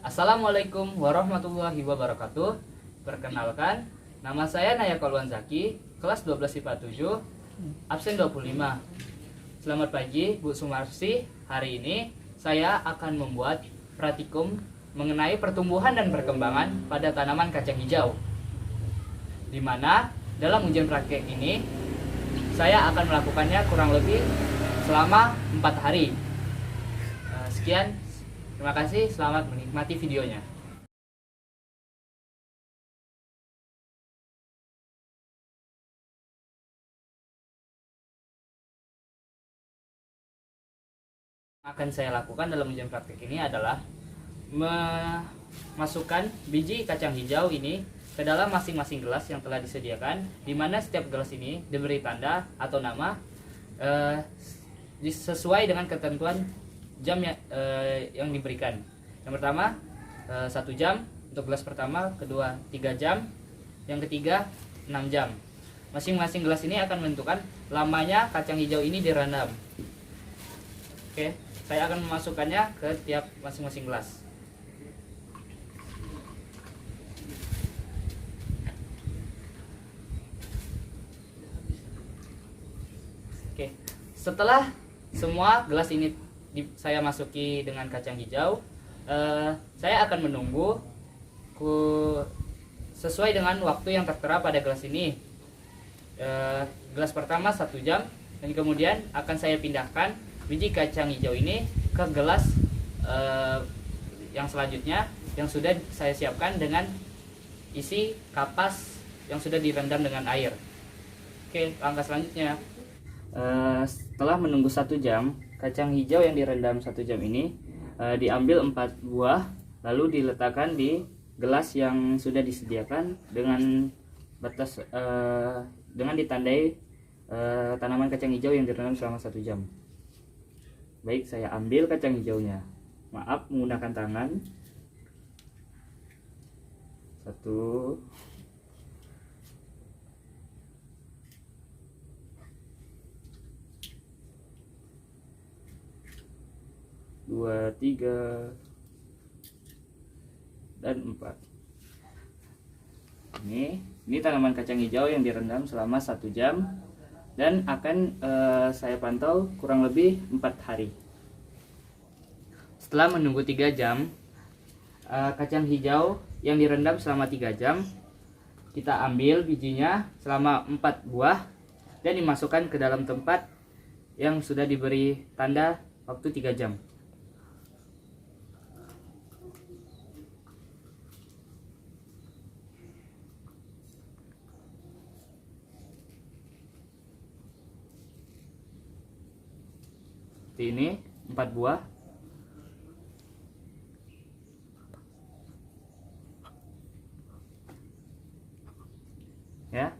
Assalamualaikum warahmatullahi wabarakatuh. Perkenalkan, nama saya Naya Kolwan Zaki, kelas 12 IPA 7, absen 25. Selamat pagi Bu Sumarsi. Hari ini saya akan membuat praktikum mengenai pertumbuhan dan perkembangan pada tanaman kacang hijau, di mana dalam ujian praktek ini saya akan melakukannya kurang lebih selama 4 hari. Sekian, terima kasih, selamat menikmati videonya. Akan saya lakukan dalam ujian praktek ini adalah memasukkan biji kacang hijau ini ke dalam masing-masing gelas yang telah disediakan, di mana setiap gelas ini diberi tanda atau nama sesuai dengan ketentuan jam yang diberikan. Yang pertama 1 jam untuk gelas pertama, kedua 3 jam, yang ketiga 6 jam. Masing-masing gelas ini akan menentukan lamanya kacang hijau ini direndam. Oke, saya akan memasukkannya ke tiap masing-masing gelas. Oke, setelah semua gelas ini saya masuki dengan kacang hijau, saya akan menunggu sesuai dengan waktu yang tertera pada gelas ini. Gelas pertama 1 jam, dan kemudian akan saya pindahkan biji kacang hijau ini ke gelas yang selanjutnya yang sudah saya siapkan dengan isi kapas yang sudah direndam dengan air. Oke, langkah selanjutnya, setelah menunggu 1 jam, kacang hijau yang direndam 1 jam ini diambil 4 buah, lalu diletakkan di gelas yang sudah disediakan dengan batas dengan ditandai tanaman kacang hijau yang direndam selama 1 jam. Baik, saya ambil kacang hijaunya. Maaf, menggunakan tangan. 1, 2, 3, dan 4. Ini tanaman kacang hijau yang direndam selama 1 jam dan akan saya pantau kurang lebih 4 hari. Setelah menunggu 3 jam, kacang hijau yang direndam selama 3 jam kita ambil bijinya selama 4 buah dan dimasukkan ke dalam tempat yang sudah diberi tanda waktu 3 jam. Ini 4 buah. Ya,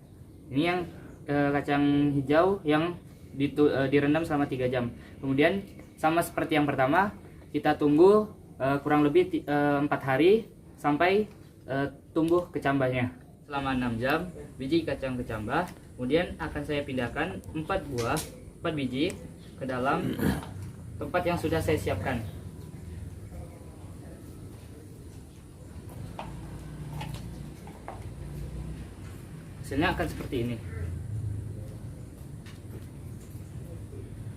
ini yang kacang hijau yang direndam selama 3 jam. Kemudian sama seperti yang pertama, kita tunggu kurang lebih 4 hari sampai tumbuh kecambahnya. Selama 6 jam biji kacang kecambah, kemudian akan saya pindahkan 4 biji ke dalam tempat yang sudah saya siapkan. Hasilnya akan seperti ini.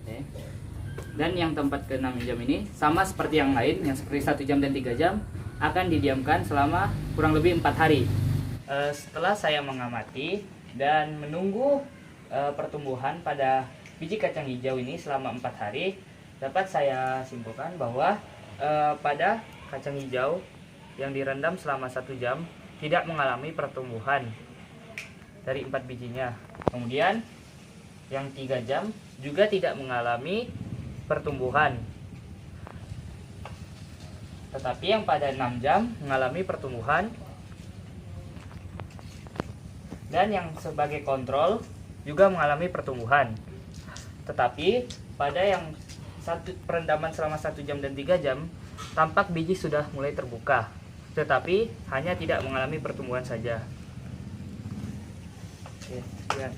Oke. Dan yang tempat ke 6 jam ini sama seperti yang lain, yang seperti 1 jam dan 3 jam, akan didiamkan selama kurang lebih 4 hari. Setelah saya mengamati dan menunggu pertumbuhan pada biji kacang hijau ini selama 4 hari, dapat saya simpulkan bahwa pada kacang hijau yang direndam selama 1 jam tidak mengalami pertumbuhan dari 4 bijinya. Kemudian yang 3 jam juga tidak mengalami pertumbuhan. Tetapi yang pada 6 jam mengalami pertumbuhan. Dan yang sebagai kontrol juga mengalami pertumbuhan. Tetapi pada yang perendaman selama 1 jam dan 3 jam, tampak biji sudah mulai terbuka, tetapi hanya tidak mengalami pertumbuhan saja. Oke, sekian.